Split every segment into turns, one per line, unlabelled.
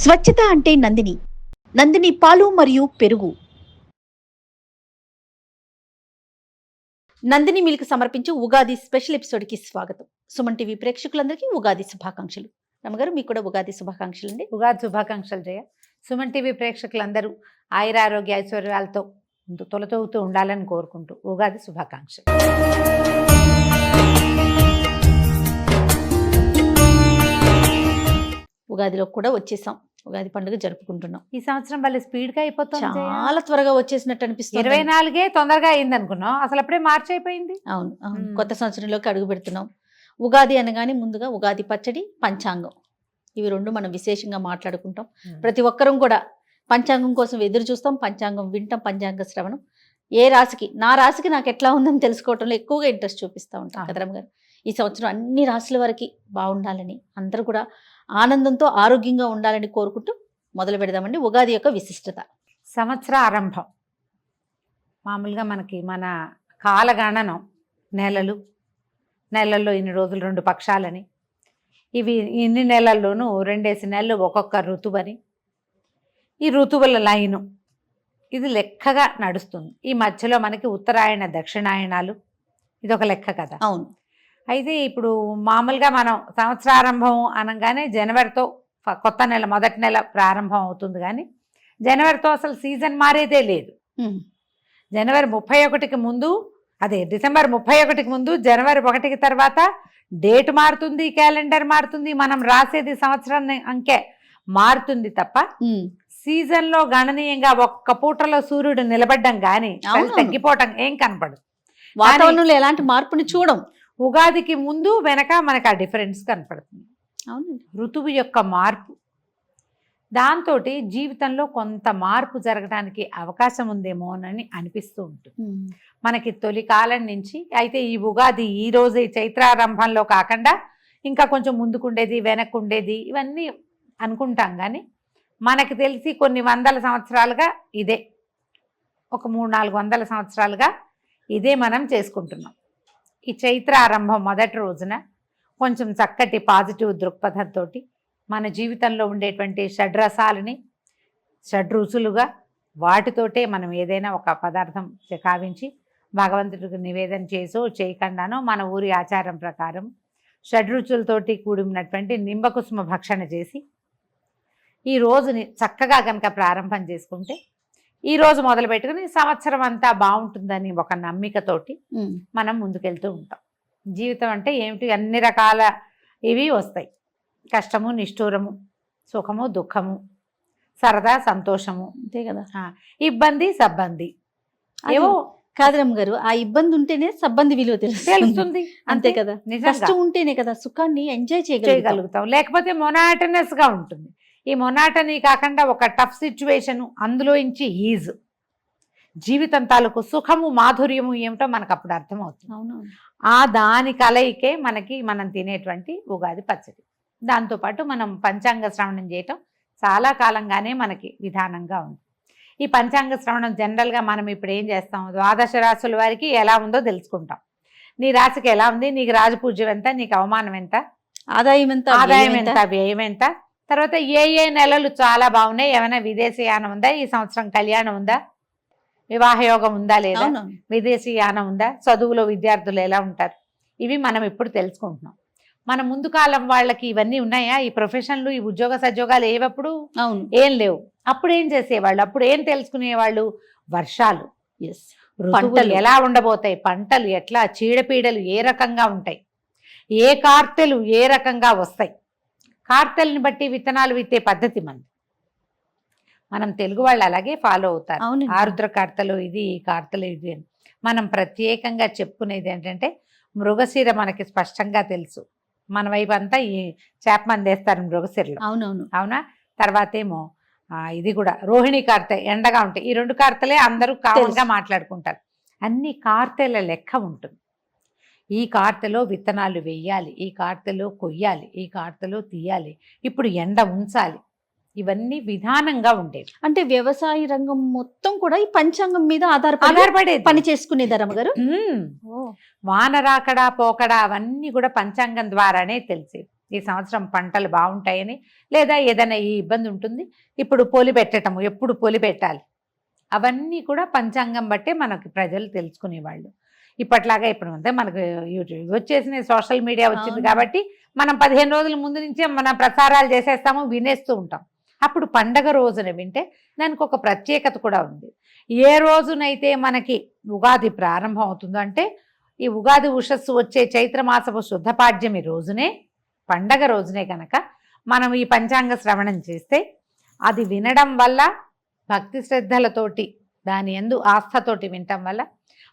స్వచ్ఛత అంటే నందిని. నందిని పాలు మరియు పెరుగు. నందిని మిల్క్ సమర్పించు ఉగాది స్పెషల్ ఎపిసోడ్కి స్వాగతం. సుమన్ టీవీ ప్రేక్షకులందరికీ ఉగాది శుభాకాంక్షలు. రమగారు మీకు కూడా ఉగాది శుభాకాంక్షలు అండి.
ఉగాది శుభాకాంక్షలు జయ. సుమన్ టీవీ ప్రేక్షకులందరూ ఆయురారోగ్య ఐశ్వర్యాలతో తొలతూగుతూ ఉండాలని కోరుకుంటూ ఉగాది శుభాకాంక్షలు.
ఉగాదిలో కూడా వచ్చేసాం. ఉగాది పండుగ జరుపుకుంటున్నాం.
ఈ సంవత్సరం వాళ్ళ స్పీడ్గా అయిపోతుంది,
చాలా త్వరగా వచ్చేసినట్టు అనిపిస్తుంది.
24 తొందరగా అయింది అనుకున్నాం, అసలు అప్పుడే మార్చి అయిపోయింది.
అవును, కొత్త సంవత్సరంలోకి అడుగు పెడుతున్నాం. ఉగాది అనగానే ముందుగా ఉగాది పచ్చడి, పంచాంగం, ఇవి రెండు మనం విశేషంగా మాట్లాడుకుంటాం. ప్రతి ఒక్కరం కూడా పంచాంగం కోసం ఎదురు చూస్తాం, పంచాంగం వింటాం, పంచాంగ శ్రవణం. ఏ రాశికి, నా రాశికి నాకు ఎట్లా ఉందని తెలుసుకోవటంలో ఎక్కువగా ఇంట్రెస్ట్ చూపిస్తూ ఉంటాం కదరమ్మ గారు. ఈ సంవత్సరం అన్ని రాశుల వరకు బాగుండాలని, అందరూ కూడా ఆనందంతో ఆరోగ్యంగా ఉండాలని కోరుకుంటూ మొదలు పెడదామండి. ఉగాది యొక్క విశిష్టత.
సంవత్సర ఆరంభం మామూలుగా మనకి మన కాలగణనం నెలల్లో ఇన్ని రోజులు 2 పక్షాలని, ఇవి ఇన్ని నెలల్లోనూ 2 నెలలు ఒక్కొక్క ఋతువని, ఈ ఋతువుల లైను ఇది లెక్కగా నడుస్తుంది. ఈ మధ్యలో మనకి ఉత్తరాయణ దక్షిణాయనాలు, ఇది ఒక లెక్క కదా.
అవును.
అయితే ఇప్పుడు మామూలుగా మనం సంవత్సరారంభం అనగానే జనవరితో కొత్త నెల, మొదటి నెల ప్రారంభం అవుతుంది. కానీ జనవరితో అసలు సీజన్ మారేదే లేదు. జనవరి 31కి ముందు, అదే డిసెంబర్ 31కి ముందు, జనవరి 1కి తర్వాత డేట్ మారుతుంది, క్యాలెండర్ మారుతుంది, మనం రాసేది సంవత్సరాన్ని అంకె మారుతుంది తప్ప సీజన్లో గణనీయంగా ఒక్క పూటలో సూర్యుడు నిలబడ్డం కానీ తగ్గిపోవటం ఏం కనపడదు.
వాతావరణంలో ఎలాంటి మార్పుని చూడం.
ఉగాదికి ముందు వెనక మనకు ఆ డిఫరెన్స్ కనపడుతుంది.
అవునండి,
ఋతువు యొక్క మార్పు, దాంతో జీవితంలో కొంత మార్పు జరగడానికి అవకాశం ఉందేమోనని అనిపిస్తూ ఉంటుంది మనకి తొలి కాలం నుంచి. అయితే ఈ ఉగాది ఈ రోజు ఈ చైత్రారంభంలో కాకుండా ఇంకా కొంచెం ముందుకుండేది, వెనక్కుండేది, ఇవన్నీ అనుకుంటాం. కానీ మనకి తెలిసి కొన్ని వందల సంవత్సరాలుగా ఇదే, ఒక 300-400 సంవత్సరాలుగా ఇదే మనం చేసుకుంటున్నాం. ఈ చైత్రారంభం మొదటి రోజున కొంచెం చక్కటి పాజిటివ్ దృక్పథంతో మన జీవితంలో ఉండేటువంటి షడ్రసాలని షడ్రుచులుగా వాటితోటే మనం ఏదైనా ఒక పదార్థం కావించి భగవంతుడికి నివేదన చేసో చేయకుండానో మన ఊరి ఆచారం ప్రకారం షడ్రుచులతోటి కూడినటువంటి నింబకుసుమ భక్షణ చేసి ఈ రోజుని చక్కగా కనుక ప్రారంభం చేసుకుంటే, ఈ రోజు మొదలు పెట్టుకుని సంవత్సరం అంతా బాగుంటుందని ఒక నమ్మికతోటి మనం ముందుకెళ్తూ ఉంటాం. జీవితం అంటే ఏమిటి, అన్ని రకాల ఇవి వస్తాయి. కష్టము, నిష్ఠూరము, సుఖము, దుఃఖము, సరదా, సంతోషము, అంతే కదా. ఇబ్బంది, సబ్బంది, ఏవో
కాదరమ్మ గారు. ఆ ఇబ్బంది ఉంటేనే సబ్బంది విలువ తెలుస్తుంది. అంతే కదా. కష్టం ఉంటేనే కదా సుఖాన్ని ఎంజాయ్ చేయగలుగుతాం.
లేకపోతే మొనాటనస్గా ఉంటుంది. ఈ మొనాటనీ కాకుండా ఒక టఫ్ సిచ్యువేషన్, అందులో నుంచి ఈజ్, జీవితం తాలూకు సుఖము, మాధుర్యము ఏమిటో మనకు అప్పుడు అర్థమవుతుంది.
అవునవును.
ఆ దాని కలయికే మనకి మనం తినేటువంటి ఉగాది పచ్చడి. దాంతోపాటు మనం పంచాంగ శ్రవణం చేయటం చాలా కాలంగానే మనకి విధానంగా ఉంది. ఈ పంచాంగ శ్రవణం జనరల్గా మనం ఇప్పుడు ఏం చేస్తాం, 12 రాశుల వారికి ఎలా ఉందో తెలుసుకుంటాం. నీ రాశికి ఎలా ఉంది, నీకు రాజపూజ్యం ఎంత, నీకు అవమానం ఎంత, ఆదాయం ఎంత, వ్యయం ఎంత, తర్వాత ఏ నెలలు చాలా బాగున్నాయి, ఏమైనా విదేశీయానం ఉందా, ఈ సంవత్సరం కళ్యాణం ఉందా, వివాహయోగం ఉందా లేదా, విదేశీయానం ఉందా, చదువులో విద్యార్థులు ఎలా ఉంటారు, ఇవి మనం ఇప్పుడు తెలుసుకుంటున్నాం. మన ముందు కాలం వాళ్ళకి ఇవన్నీ ఉన్నాయా, ఈ ప్రొఫెషన్లు, ఈ ఉద్యోగ సద్యోగాలు ఏవప్పుడు ఏం లేవు. అప్పుడు ఏం చేసేవాళ్ళు, అప్పుడు ఏం తెలుసుకునేవాళ్ళు, వర్షాలు, ఋతువులు ఎలా ఉండబోతాయి, పంటలు ఎట్లా, చీడపీడలు ఏ రకంగా ఉంటాయి, ఏ కార్తెలు ఏ రకంగా వస్తాయి, కార్తెల్ని బట్టి విత్తనాలు విత్తే పద్ధతి మనం తెలుగు వాళ్ళు అలాగే ఫాలో అవుతారు. ఆరుద్ర కార్తెలు ఇది, ఈ కార్తెలు ఇది అని. మనం ప్రత్యేకంగా చెప్పుకునేది ఏంటంటే, మృగశిర మనకి స్పష్టంగా తెలుసు. మన వైపు అంతా ఈ చేప మందేస్తారు మృగశిరలో. అవునా. తర్వాత ఏమో ఇది కూడా రోహిణి కార్తె, ఎండగా ఉంటాయి. ఈ 2 కార్తెలే అందరూ కామన్గా మాట్లాడుకుంటారు. అన్ని కార్తెల లెక్క ఉంటుంది. ఈ కార్తెలో విత్తనాలు వేయాలి, ఈ కార్తెలో కొయ్యాలి, ఈ కార్తెలో తీయాలి, ఇప్పుడు ఎండ ఉంచాలి, ఇవన్నీ విధానంగా ఉండేవి.
అంటే వ్యవసాయ రంగం మొత్తం కూడా ఈ పంచాంగం మీద ఆధారపడే పని చేసుకునేది రమ్మగారు.
వాన రాకడా పోకడా అవన్నీ కూడా పంచాంగం ద్వారానే తెలిసేది. ఈ సంవత్సరం పంటలు బాగుంటాయని, లేదా ఏదైనా ఈ ఇబ్బంది ఉంటుంది, ఇప్పుడు పొలి పెట్టటము, ఎప్పుడు పొలి పెట్టాలి, అవన్నీ కూడా పంచాంగం బట్టే మనకి ప్రజలు తెలుసుకునేవాళ్ళు. ఇప్పట్లాగా ఇప్పుడు అంతే మనకు యూట్యూబ్ వచ్చేసిన సోషల్ మీడియా వచ్చింది
అవును.
కాబట్టి మనం 15 రోజుల ముందు నుంచే మన ప్రసారాలు చేసేస్తాము, వినేస్తూ ఉంటాం. అప్పుడు పండగ రోజున వింటే దానికి ఒక ప్రత్యేకత కూడా ఉంది. ఏ రోజునైతే మనకి ఉగాది ప్రారంభం అవుతుందో అంటే ఈ ఉగాది ఉషస్సు వచ్చే చైత్రమాసపు శుద్ధపాడ్యమి రోజునే, పండగ రోజునే కనుక మనం ఈ పంచాంగ శ్రవణం చేస్తే అది వినడం వల్ల భక్తి శ్రద్ధలతోటి దాని యందు ఆస్థతోటి వినటం వల్ల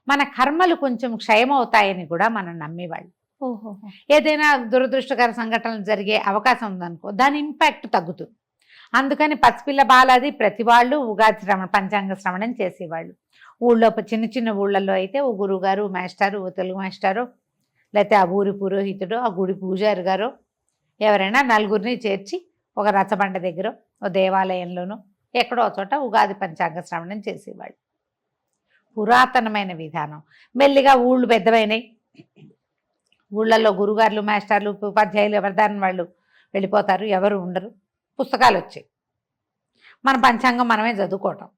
మన కర్మలు కొంచెం క్షయమవుతాయని కూడా మనం నమ్మేవాళ్ళు.
ఓహో.
ఏదైనా దురదృష్టకర సంఘటనలు జరిగే అవకాశం ఉందనుకో, దాని ఇంపాక్ట్ తగ్గుతుంది. అందుకని పసిపిల్ల బాలాది ప్రతి వాళ్ళు ఉగాది పంచాంగ శ్రవణం చేసేవాళ్ళు. ఊళ్ళో చిన్న చిన్న ఊళ్ళల్లో అయితే ఓ గురువుగారు, మాస్టారు, ఓ తెలుగు మాస్టారు, లేకపోతే ఆ ఊరి పురోహితుడు, ఆ గుడి పూజారి గారు ఎవరైనా నలుగురిని చేర్చి ఒక రచ్చబండ దగ్గర, ఓ దేవాలయంలోనూ ఎక్కడో చోట ఉగాది పంచాంగ శ్రవణం చేసేవాళ్ళు. పురాతనమైన విధానం. మెల్లిగా ఊళ్ళు పెద్దవైనాయి, ఊళ్ళల్లో గురుగారులు, మాస్టర్లు, ఉపాధ్యాయులు ఎవరిదాని వాళ్ళు వెళ్ళిపోతారు, ఎవరు ఉండరు, పుస్తకాలు వచ్చాయి, మన పంచాంగం మనమే చదువుకోవటం.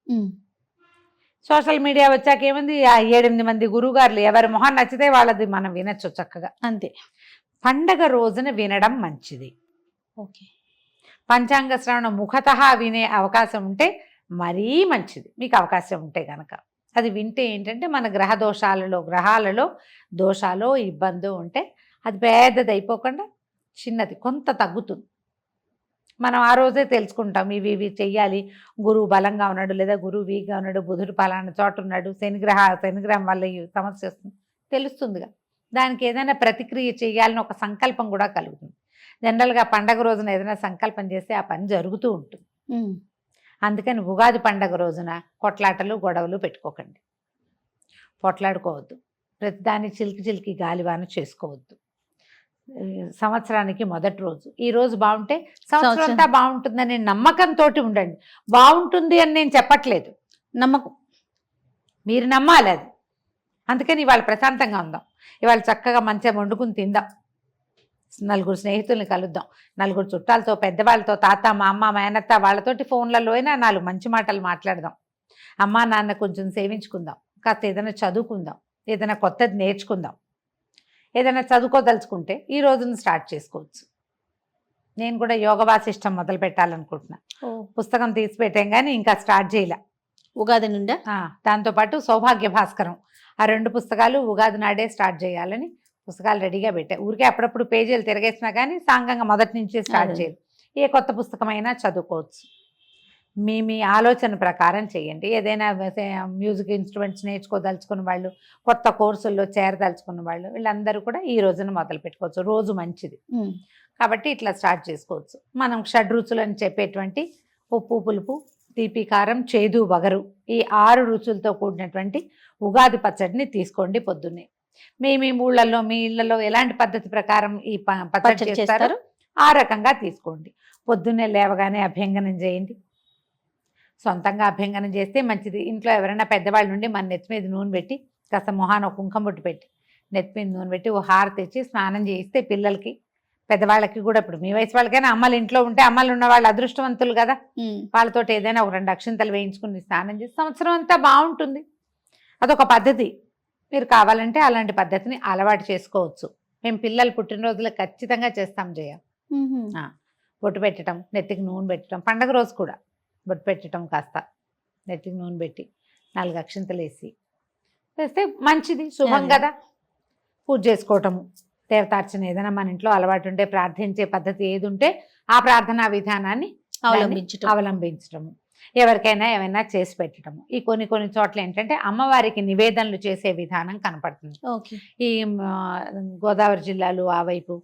సోషల్ మీడియా వచ్చాక ఏముంది, 7-8 మంది గురువుగారులు ఎవరి మొహం నచ్చితే వాళ్ళది మనం వినొచ్చు చక్కగా.
అంతే.
పండగ రోజున వినడం మంచిది.
ఓకే.
పంచాంగ శ్రవణం ముఖతః వినే అవకాశం ఉంటే మరీ మంచిది, మీకు అవకాశం ఉంటే కనుక. అది వింటే ఏంటంటే మన గ్రహాలలో దోషాలు ఇబ్బంది ఉంటే అది పెద్దది అయిపోకుండా చిన్నది కొంత తగ్గుతుంది. మనం ఆ రోజే తెలుసుకుంటాం ఇవి చెయ్యాలి, గురువు బలంగా ఉన్నాడు లేదా గురువు వీక్గా ఉన్నాడు, బుధుడు పలానా చోట ఉన్నాడు, శనిగ్రహం వల్ల ఈ సమస్య వస్తుంది తెలుస్తుందిగా. దానికి ఏదైనా ప్రతిక్రియ చేయాలని ఒక సంకల్పం కూడా కలుగుతుంది. జనరల్గా పండగ రోజున ఏదైనా సంకల్పం చేస్తే ఆ పని జరుగుతూ ఉంటుంది. అందుకని ఉగాది పండగ రోజున కొట్లాటలు గొడవలు పెట్టుకోకండి, పొట్లాడుకోవద్దు, ప్రతిదాన్ని చిలికి గాలివాన చేసుకోవద్దు. సంవత్సరానికి మొదటి రోజు ఈ రోజు బాగుంటే సంవత్సరం అంతా బాగుంటుందనే నమ్మకంతో ఉండండి. బాగుంటుంది అని నేను చెప్పట్లేదు,
నమ్మకం
మీరు నమ్మాలి అది. అందుకని ఇవాళ ప్రశాంతంగా ఉందాం, ఇవాళ చక్కగా మంచిగా వండుకుని తిందాం, నలుగురు స్నేహితుల్ని కలుద్దాం, నలుగురు చుట్టాలతో, పెద్దవాళ్ళతో, తాత, మా అమ్మ, మేనత్త వాళ్ళతోటి ఫోన్లలో అయినా 4 మంచి మాటలు మాట్లాడదాం, అమ్మా నాన్న కొంచెం సేవించుకుందాం, కాస్త ఏదైనా చదువుకుందాం, ఏదైనా కొత్తది నేర్చుకుందాం. ఏదైనా చదువుకోదలుచుకుంటే ఈ రోజున స్టార్ట్ చేసుకోవచ్చు. నేను కూడా యోగ వాసిష్టం మొదలు పెట్టాలనుకుంటున్నా, పుస్తకం తీసి పెట్టాం కానీ ఇంకా స్టార్ట్ చేయలే.
ఉగాది నుండా
దాంతోపాటు సౌభాగ్య భాస్కరం, ఆ 2 పుస్తకాలు ఉగాది నాడే స్టార్ట్ చేయాలని పుస్తకాలు రెడీగా పెట్టా. ఊరికే అప్పుడప్పుడు పేజీలు తిరగేసినా కానీ సాంగంగా మొదటి నుంచి స్టార్ట్ చేయాలి. ఏ కొత్త పుస్తకమైనా చదువుకోవచ్చు, మీ ఆలోచన ప్రకారం చేయండి. ఏదైనా మ్యూజిక్ ఇన్స్ట్రుమెంట్స్ నేర్చుకోదలుచుకున్న వాళ్ళు, కొత్త కోర్సుల్లో చేరదలుచుకున్న వాళ్ళు, వీళ్ళందరూ కూడా ఈ రోజున మొదలు పెట్టుకోవచ్చు. రోజు మంచిది కాబట్టి ఇట్లా స్టార్ట్ చేసుకోవచ్చు. మనం షడ్రుచులు అని చెప్పేటువంటి ఉప్పు, పులుపు, తీపి, కారం, చేదు, వగరు, ఈ 6 రుచులతో కూడినటువంటి ఉగాది పచ్చడిని తీసుకోండి పొద్దున్నే. మీ ఊళ్ళల్లో, మీ ఇళ్లలో ఎలాంటి పద్ధతి ప్రకారం ఈ పచ్చడి చేస్తారో ఆ రకంగా తీసుకోండి. పొద్దున్నే లేవగానే అభ్యంగనం చేయండి. సొంతంగా అభ్యంగనం చేస్తే మంచిది. ఇంట్లో ఎవరైనా పెద్దవాళ్ళు నుండి మన నెత్తి మీద నూనె పెట్టి, కాస్త మొహాన కుంకుమ బొట్టు పెట్టి, నెత్తి మీద నూనె పెట్టి ఓ హారతి తెచ్చి స్నానం చేయిస్తే పిల్లలకి, పెద్దవాళ్ళకి కూడా, ఇప్పుడు మీ వయసు వాళ్ళకైనా అమ్మలు ఇంట్లో ఉంటే, అమ్మలు ఉన్న వాళ్ళు అదృష్టవంతులు కదా, వాళ్ళతో ఏదైనా ఒక 2 అక్షింతలు వేయించుకుని స్నానం చేసి సంవత్సరం అంతా బాగుంటుంది. అదొక పద్ధతి. మీరు కావాలంటే అలాంటి పద్ధతిని అలవాటు చేసుకోవచ్చు. మేము పిల్లలు పుట్టినరోజులు ఖచ్చితంగా చేస్తాం జయ. బొట్టు పెట్టడం, నెత్తికి నూనె పెట్టడం, పండగ రోజు కూడా బొట్టు పెట్టడం, కాస్త నెత్తికి నూనె పెట్టి 4 అక్షింతలు వేసి వేస్తే మంచిది, శుభం కదా. పూజ చేసుకోవటము, దేవతార్చన ఏదైనా మన ఇంట్లో అలవాటు ఉంటే, ప్రార్థించే పద్ధతి ఏది ఉంటే ఆ ప్రార్థనా విధానాన్ని అవలంబించటము, ఎవరికైనా ఏమైనా చేసి పెట్టడము. ఈ కొన్ని చోట్ల ఏంటంటే అమ్మవారికి నివేదనలు చేసే విధానం కనపడుతుంది. ఈ గోదావరి జిల్లాలు ఆ వైపు,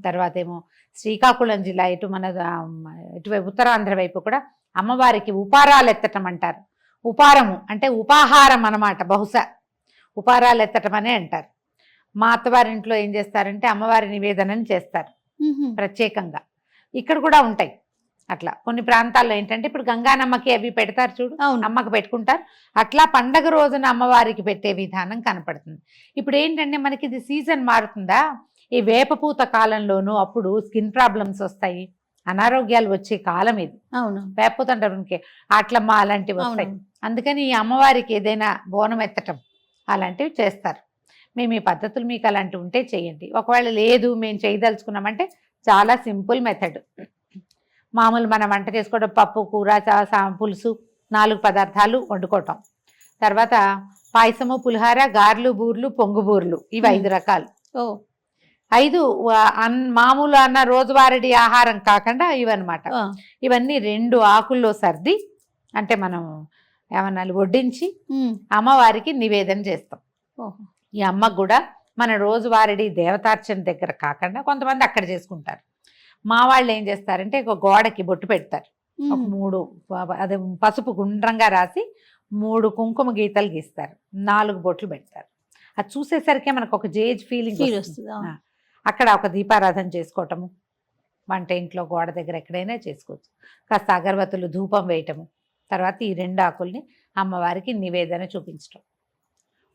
తర్వాత ఏమో శ్రీకాకుళం జిల్లా, ఇటువైపు ఉత్తరాంధ్ర వైపు కూడా అమ్మవారికి ఉపారాలు ఎత్తటం అంటారు. ఉపారము అంటే ఉపాహారం అన్నమాట, బహుశా ఉపారాలు ఎత్తటం అనే అంటారు. మా అత్తవారింట్లో ఏం చేస్తారంటే అమ్మవారి నివేదనని చేస్తారు ప్రత్యేకంగా. ఇక్కడ కూడా ఉంటాయి అట్లా కొన్ని ప్రాంతాల్లో. ఏంటంటే ఇప్పుడు గంగానమ్మకి అవి పెడతారు చూడు, అమ్మకి పెట్టుకుంటారు, అట్లా పండగ రోజున అమ్మవారికి పెట్టే విధానం కనపడుతుంది. ఇప్పుడు ఏంటంటే మనకి ఇది సీజన్ మారుతుందా, ఈ వేపపూత కాలంలోనూ అప్పుడు స్కిన్ ప్రాబ్లమ్స్ వస్తాయి, అనారోగ్యాలు వచ్చే కాలం ఇది.
అవును
వేపపూత అంటారు ఇంకే ఆట్లమ్మ అలాంటివి వస్తాయి.
అవును
అందుకని ఈ అమ్మవారికి ఏదైనా బోనం ఎత్తటం అలాంటివి చేస్తారు. మేము ఈ పద్ధతులు మీకు అలాంటివి ఉంటే చేయండి. ఒకవేళ లేదు మేము చేయదలుచుకున్నామంటే చాలా సింపుల్ మెథడ్. మామూలు మనం వంట చేసుకోవడం పప్పు కూర పులుసు 4 పదార్థాలు వండుకోవటం, తర్వాత పాయసము పులిహార గారెలు బూర్లు పొంగు బూర్లు, ఇవి 5 రకాలు.
ఓ
5 మామూలు అన్న రోజువారీ ఆహారం కాకుండా ఇవన్నమాట.
ఆ,
ఇవన్నీ 2 ఆకుల్లో సర్ది అంటే మనం ఏమన్నా వడ్డించి
ఉమ్,
అమ్మవారికి నివేదన చేస్తాం.
ఓహో,
ఈ అమ్మకు కూడా మన రోజువారీ దేవతార్చన దగ్గర కాకుండా కొంతమంది అక్కడ చేసుకుంటారు. మా వాళ్ళు ఏం చేస్తారంటే ఒక గోడకి బొట్టు పెడతారు. ఒక
ఉమ్,
3 అదే పసుపు గుండ్రంగా రాసి 3 కుంకుమ గీతలు గీస్తారు, 4 బొట్లు పెడతారు. అది చూసేసరికి మనకు ఒక జేజ్ ఫీలింగ్
ఫీల్
వస్తుంది.
వస్తుంది. ఆ,
అక్కడ ఒక దీపారాధన చేసుకోవటము, వంట ఇంట్లో గోడ దగ్గర ఎక్కడైనా చేసుకోవచ్చు. కాస్త అగరబత్తులు ధూపం వేయటము, తర్వాత ఈ 2 ఆకుల్ని అమ్మవారికి నివేదన చూపించటం.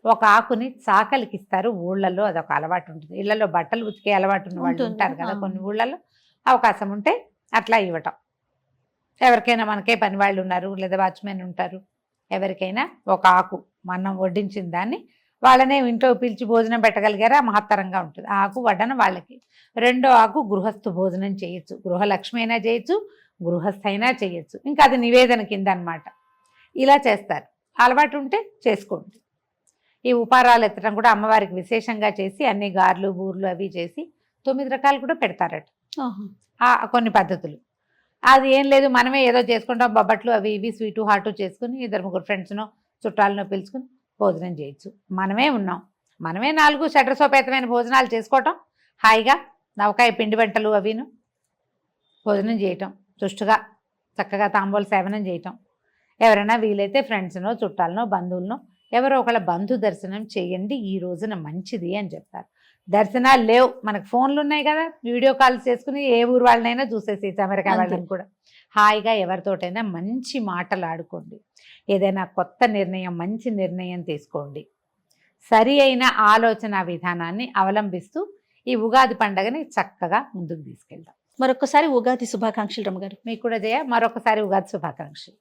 ఒక ఆకుని చాకలికి ఇస్తారు ఊళ్ళల్లో, అదొక అలవాటు ఉంటుంది. ఇళ్లలో బట్టలు ఉతికే అలవాటు ఉన్న వాళ్ళు
ఉంటుంది.
ఉంటారు కదా
ఆ.
కొన్ని ఊళ్ళల్లో, అవకాశం ఉంటే అట్లా ఇవ్వటం. ఎవరికైనా మనకే పని వాళ్ళు ఉన్నారు లేదా వాచ్మెన్ ఉంటారు, ఎవరికైనా ఒక ఆకు మనం వడ్డించిన దాన్ని వాళ్ళనే ఇంట్లో పిలిచి భోజనం పెట్టగలిగారా మహత్తరంగా ఉంటుంది. ఆ ఆకు వడ్డన వాళ్ళకి. 2వ ఆకు గృహస్థు భోజనం చేయొచ్చు, గృహలక్ష్మి అయినా చేయొచ్చు, గృహస్థ అయినా చేయొచ్చు. ఇంకా అది నివేదన కింద అనమాట. ఇలా చేస్తారు. అలవాటు ఉంటే చేసుకోండి. ఈ ఉపారాలు ఎత్తడం కూడా అమ్మవారికి విశేషంగా చేసి అన్ని గారెలు బూర్లు అవి చేసి 9 రకాలు కూడా పెడతారట.
ఆహా.
కొన్ని పద్ధతులు. అది ఏం లేదు మనమే ఏదో చేసుకుంటాం, బొబ్బట్లు అవి ఇవి స్వీటు హాటు చేసుకుని 2-3 ఫ్రెండ్స్నో చుట్టాలనో పిలుచుకుని భోజనం చేయొచ్చు. మనమే ఉన్నాం, మనమే 4 షడ్రసోపేతమైన భోజనాలు చేసుకోవటం, హాయిగా నవకాయ పిండి వంటలు అవిను భోజనం చేయటం, సుష్టుగా చక్కగా తాంబూల సేవనం చేయటం. ఎవరైనా వీలైతే ఫ్రెండ్స్నో చుట్టాలనో బంధువులనో ఎవరో ఒకళ్ళ బంధు దర్శనం చేయండి, ఈ రోజున మంచిది అని చెప్తారు. దర్శనాలు లేవు మనకు, ఫోన్లు ఉన్నాయి కదా, వీడియో కాల్స్ చేసుకుని ఏ ఊరు వాళ్ళనైనా చూసేసేసి అమెరికా
అంతే.
వాళ్ళని కూడా హాయిగా ఎవరితోటైనా మంచి మాటలు ఆడుకోండి. ఏదైనా కొత్త నిర్ణయం మంచి నిర్ణయం తీసుకోండి. సరి అయిన ఆలోచన విధానాన్ని అవలంబిస్తూ ఈ ఉగాది పండుగని చక్కగా ముందుకు తీసుకెళ్దాం.
మరొకసారి ఉగాది శుభాకాంక్షలు రమ్మగారు.
మీకు కూడా జయ మరొకసారి ఉగాది శుభాకాంక్షలు.